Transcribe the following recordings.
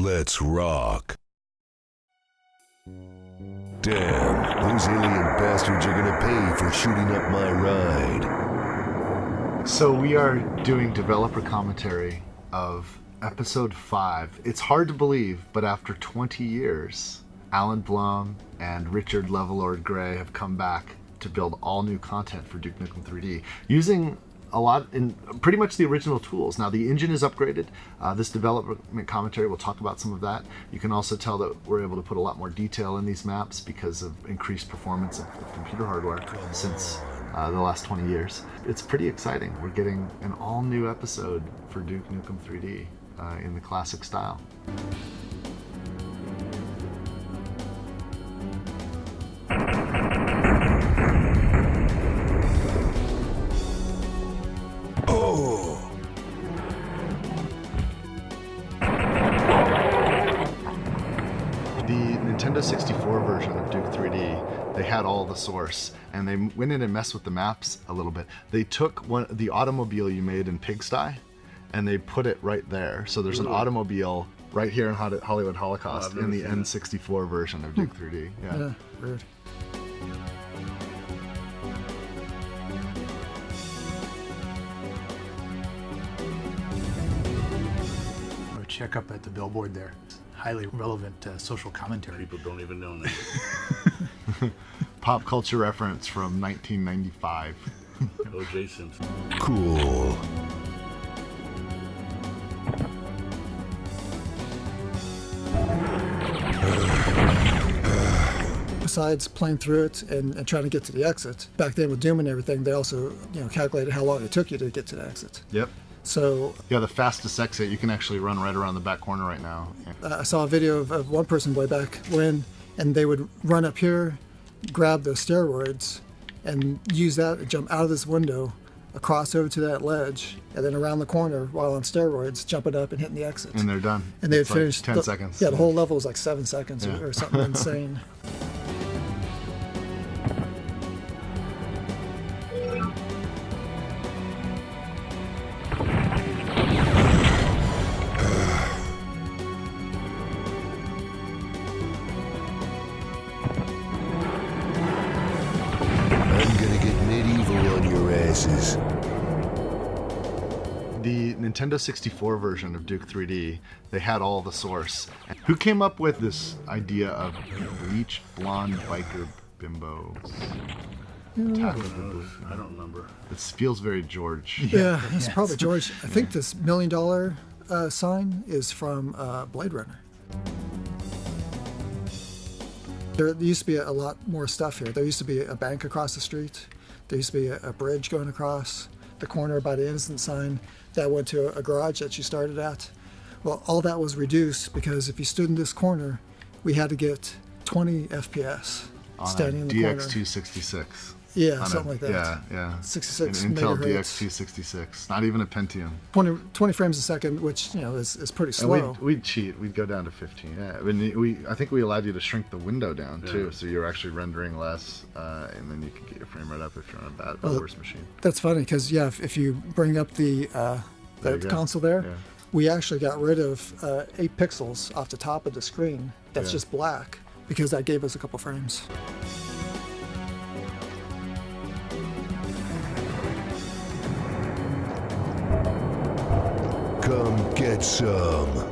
Let's rock. Damn, those alien bastards are gonna pay for shooting up my ride. So we are doing developer commentary of episode 5. It's hard to believe, but after 20 years, Alan Blum and Richard Levelord Gray have come back to build all new content for Duke Nukem 3D using a lot in pretty much the original tools. Now the engine is upgraded. This development commentary will talk about some of that. You can also tell that we're able to put a lot more detail in these maps because of increased performance of computer hardware since the last 20 years. It's pretty exciting. We're getting an all new episode for Duke Nukem 3D in the classic style. Nintendo 64 version of Duke 3D, they had all the source, and they went in and messed with the maps a little bit. They took the automobile you made in Pigsty, and they put it right there. So there's an automobile right here in Hollywood Holocaust in the N64 version of Duke 3D. Yeah, weird. Check up at the billboard there. Highly relevant social commentary. People don't even know that. Pop culture reference from 1995. O.J. Simpson. Cool. Besides playing through it and trying to get to the exit, back then with Doom and everything, they also calculated how long it took you to get to the exit. Yep. So yeah, the fastest exit, you can actually run right around the back corner right now. I saw a video of one person way back when, and they would run up here, grab the steroids, and use that to jump out of this window, across over to that ledge, and then around the corner while on steroids, jumping up and hitting the exit. And they're done. And they'd It's finish like 10 seconds. Yeah, the whole level was like 7 seconds or something insane. The Nintendo 64 version of Duke 3D, they had all the source. Who came up with this idea of bleach blonde biker bimbos? I don't remember. It feels very George. Yeah, it's probably George. I think this $1 million sign is from Blade Runner. There used to be a lot more stuff here. There used to be a bank across the street. There used to be a bridge going across the corner by the Innocent sign that went to a garage that you started at. Well, all that was reduced because if you stood in this corner, we had to get 20 FPS standing in the corner. DX266. Yeah, something like that. Yeah. 66 An Intel megahertz. DX266. Not even a Pentium. 20 frames a second, which is pretty slow. And we'd cheat. We'd go down to 15. Yeah. I think we allowed you to shrink the window down too, so you're actually rendering less, and then you can get your frame rate up if you're on a worse machine. That's funny because if you bring up the console there, we actually got rid of 8 pixels off the top of the screen. That's just black because that gave us a couple frames. Come get some.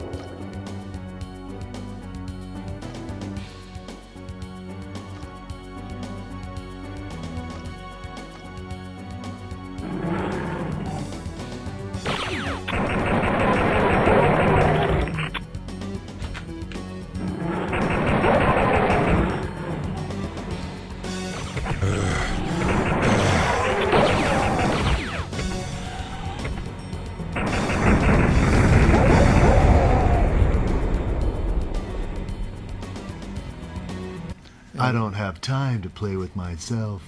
I don't have time to play with myself.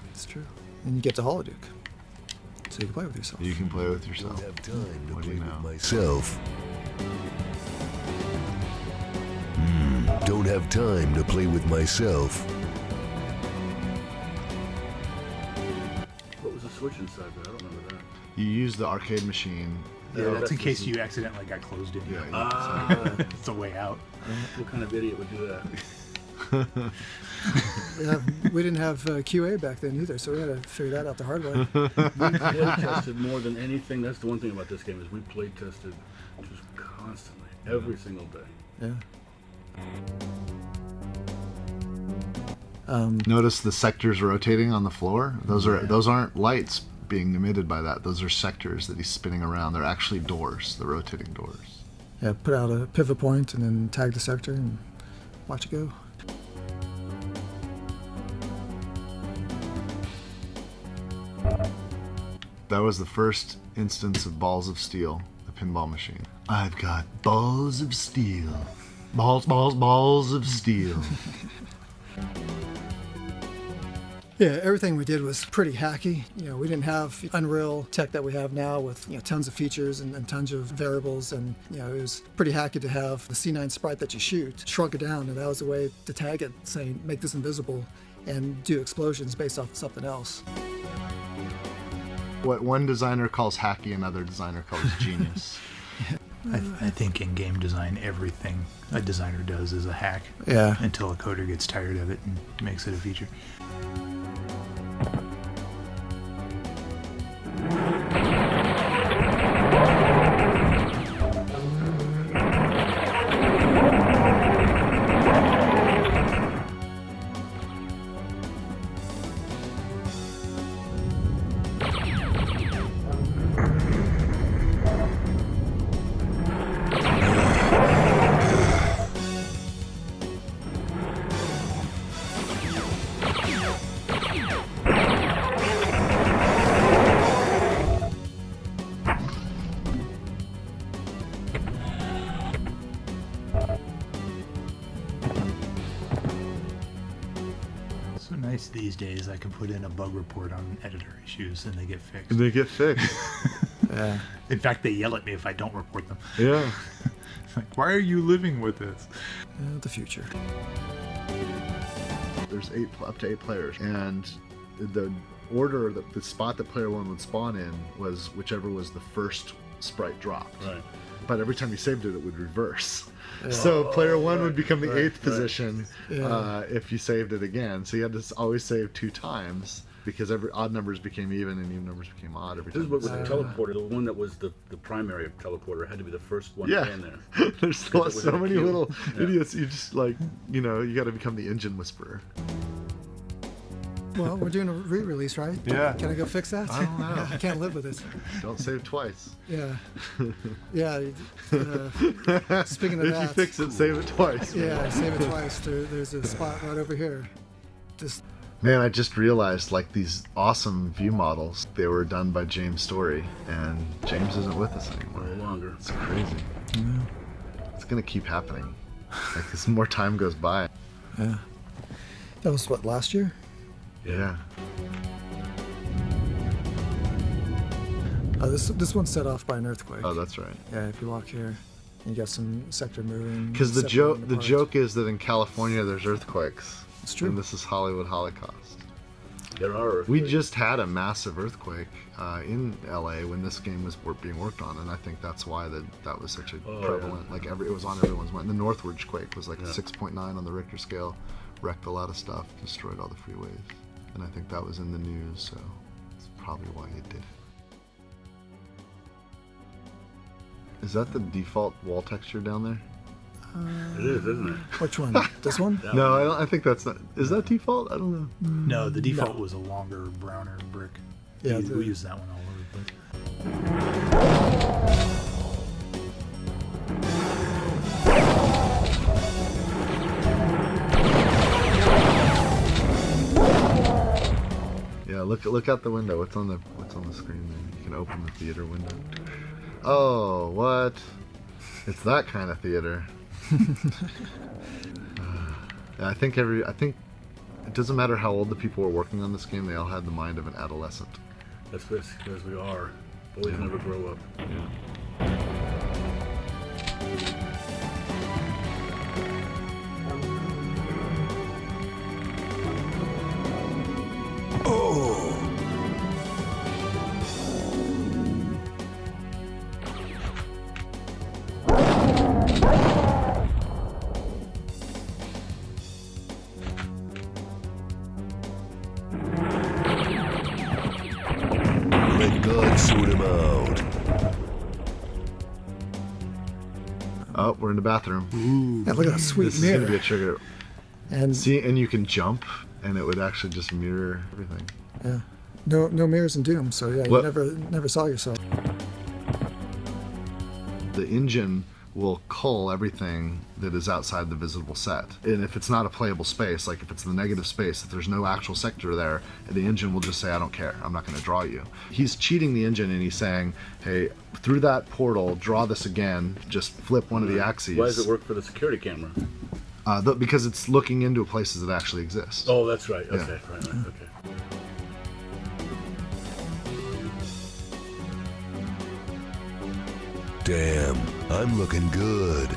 It's true. And you get to Holoduke. So you can play with yourself. You can play with yourself. Don't have time to What do play you with know? myself. Don't have time to play with myself. What was the switch inside there? I don't remember that. You use the arcade machine Yeah, that's in case you accidentally got closed in. Yeah. It's a way out. What kind of idiot would do that? Yeah, we didn't have QA back then either, so we had to figure that out the hard way. We play tested more than anything. That's the one thing about this game is we play tested just constantly, every single day. Yeah. Notice the sectors rotating on the floor. Those aren't lights being emitted by that. Those are sectors that he's spinning around. They're actually doors. The rotating doors. Yeah, put out a pivot point and then tag the sector and watch it go. That was the first instance of Balls of Steel, the pinball machine. I've got balls of steel. Balls of steel. Yeah, everything we did was pretty hacky. We didn't have Unreal tech that we have now with tons of features and tons of variables, and it was pretty hacky to have the C9 sprite that you shoot, shrunk it down, and that was a way to tag it, saying make this invisible and do explosions based off something else. What one designer calls hacky, another designer calls genius. I think in game design, everything a designer does is a hack. Yeah. Until a coder gets tired of it and makes it a feature. So nice these days I can put in a bug report on editor issues and they get fixed. They get fixed. Yeah. In fact, they yell at me if I don't report them. Yeah. Like, why are you living with this? The future. There's up to 8 players, and the order, the spot that player 1 would spawn in was whichever was the first sprite dropped. Right. But every time you saved it, it would reverse. Yeah. So player 1 would become the 8th position if you saved it again. So you had to always save 2 times because every odd numbers became even and even numbers became odd every time. This is what with the teleporter, the one that was the primary teleporter had to be the first one in there. There's so many little idiots. You just you got to become the engine whisperer. Well, we're doing a re-release, right? Yeah. Can I go fix that? I don't know. I can't live with it. Don't save twice. Yeah. Yeah. Speaking of if that. you fix it, save it twice. Yeah, save it twice. There's a spot right over here. Man, I just realized, these awesome view models, they were done by James Story, and James isn't with us anymore. No longer. It's crazy. Yeah. It's gonna keep happening. As more time goes by. Yeah. That was what, last year? Yeah. This one's set off by an earthquake. Oh, that's right. Yeah, if you walk here, you got some sector moving. Because the joke is that in California there's earthquakes. It's true. And this is Hollywood Holocaust. There are earthquakes. We just had a massive earthquake in LA when this game was being worked on, and I think that's why that was such a prevalent. Yeah. It was on everyone's mind. The Northridge quake was 6.9 on the Richter scale, wrecked a lot of stuff, destroyed all the freeways, and I think that was in the news. So it's probably why it did it. Is that the default wall texture down there? It is, isn't it? Which one? This one? No, I think that's not. Is that default? I don't know. No, the default was a longer, browner brick. Yeah, we use that one all over the place. Yeah, look out the window. What's on the screen there? You can open the theater window. Oh, what? It's that kind of theater. I think it doesn't matter how old the people were working on this game, they all had the mind of an adolescent. That's because we are. Boys never grow up. Oh, we're in the bathroom. Yeah, look at that sweet This is going to be mirror. a trigger. And See, and you can jump, and it would actually just mirror everything. yeah, no mirrors in Doom, so yeah, you What? never saw yourself. The engine will cull everything that is outside the visible set. And if it's not a playable space, like if it's the negative space, if there's no actual sector there, the engine will just say, I don't care, I'm not going to draw you. He's cheating the engine and he's saying, hey, through that portal, draw this again, just flip one of the axes. Why does it work for the security camera? Because it's looking into places that actually exist. Oh, that's right. Yeah. Okay, right, okay. Damn, I'm looking good.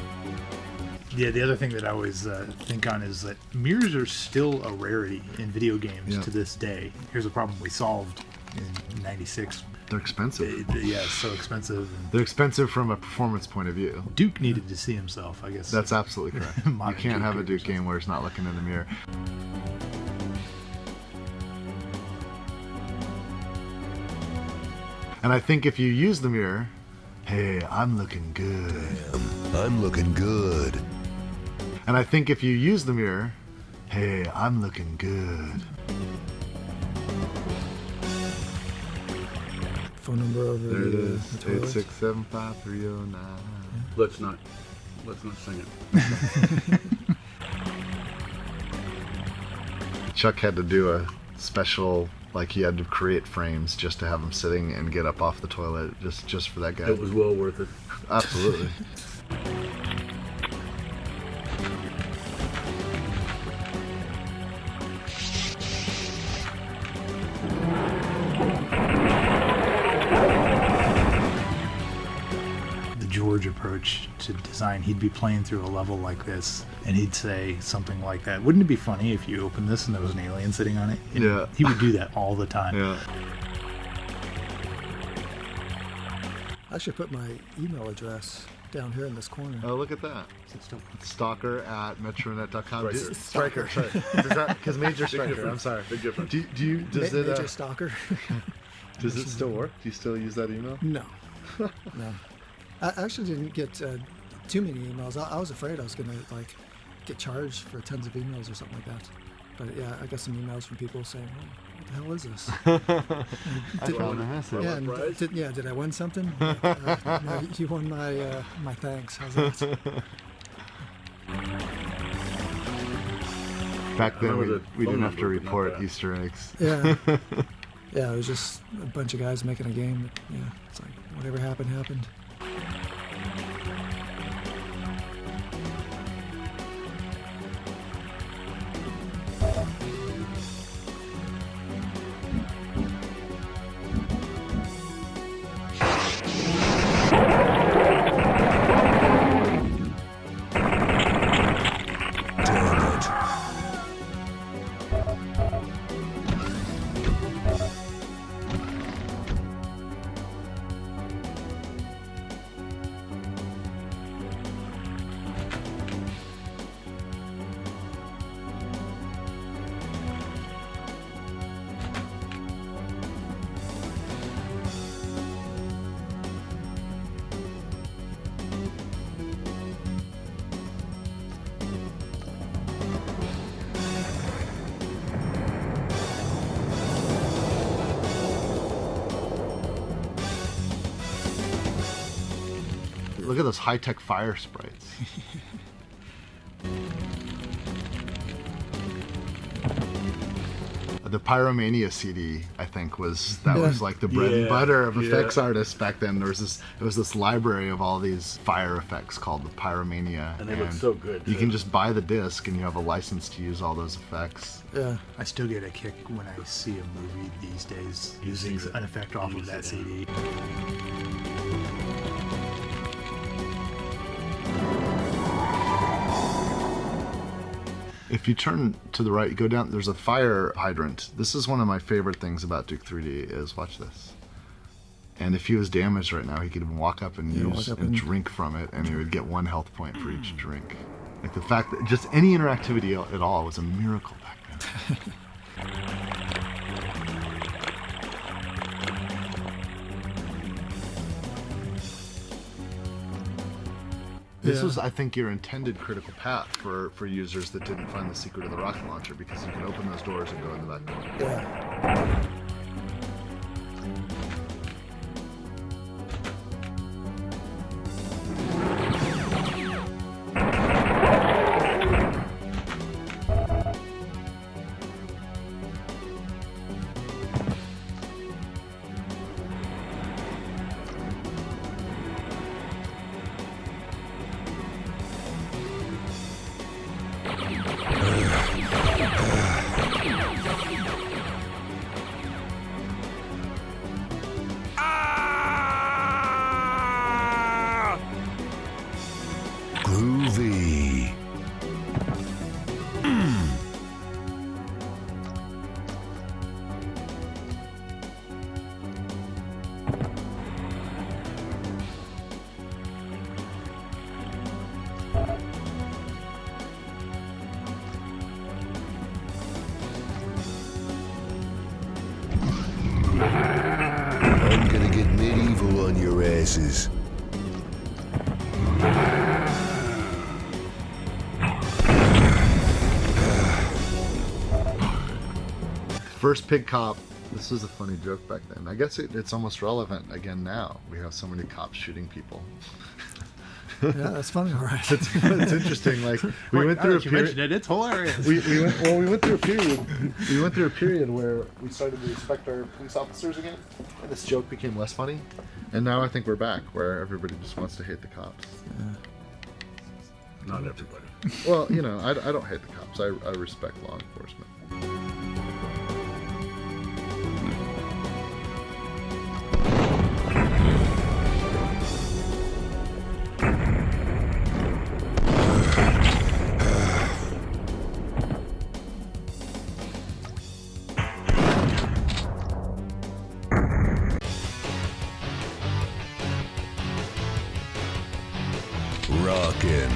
Yeah, the other thing that I always think on is that mirrors are still a rarity in video games Yeah. to this day. Here's a problem we solved in '96. They're expensive. Yeah, it's so expensive. And They're expensive from a performance point of view. Duke needed to see himself, I guess. That's absolutely correct. You Modern can't have a Duke Duke game where it's not looking in the mirror. And I think if you use the mirror, hey, I'm looking good. Damn, I'm looking good. And I think if you use the mirror, hey, I'm looking good. Phone number over There it the, is. the toilet. 8675309. Let's not sing it. Chuck had to do a special, like he had to create frames just to have him sitting and get up off the toilet just for that guy. It was well worth it. Absolutely. the George approach to design. He'd be playing through a level like this, and he'd say something like that. Wouldn't it be funny if you opened this and there was an alien sitting on it? And Yeah. He would do that all the time. Yeah. I should put my email address down here in this corner. Oh, look at that. Stalker@metronet.com. Striker. Striker. Because Major Striker. I'm sorry. Big difference. Does it Major stalker? does it still work? Do you still use that email? No, no. I actually didn't get too many emails. I was afraid I was gonna like get charged for tons of emails or something like that. But yeah, I got some emails from people saying, "Oh, what the hell is this?" I found a message. Yeah, and prize? did I win something? No, you won my my thanks. How's that? Back then, remember we the didn't phone have to number, but not report that. Easter eggs. Yeah, yeah. It was just a bunch of guys making a game. Yeah, it's like whatever happened happened. Damn it. Look at those high-tech fire sprites. The Pyromania CD, I think, was like the bread and Yeah, butter of yeah. effects artists back then. There was this library of all these fire effects called the Pyromania, And they look so good, You too. can just buy the disc, and you have a license to use all those effects. Yeah, I still get a kick when I see a movie these days using see it. an effect off of Use that it, CD. If you turn to the right, you go down, there's a fire hydrant. This is one of my favorite things about Duke 3D is, watch this. And if he was damaged right now, he could walk up and use walk up and and- drink from it, and he would get 1 health point for each drink. Like the fact that just any interactivity at all was a miracle back then. This Yeah. was, I think, your intended critical path for users that didn't find the secret of the rocket launcher, because you can open those doors and go in the back door. Yeah. Groovy. I'm gonna get medieval on your asses. First pig cop. This was a funny joke back then. I guess it's almost relevant again now. We have so many cops shooting people. Yeah, that's funny. All right. It's interesting. Like we went through a period. It's hilarious. We went through a period. We went through a period where we started to respect our police officers again, and this joke became less funny. And now I think we're back, where everybody just wants to hate the cops. Not everybody. Well, you know, I don't hate the cops. I respect law enforcement. Rockin'.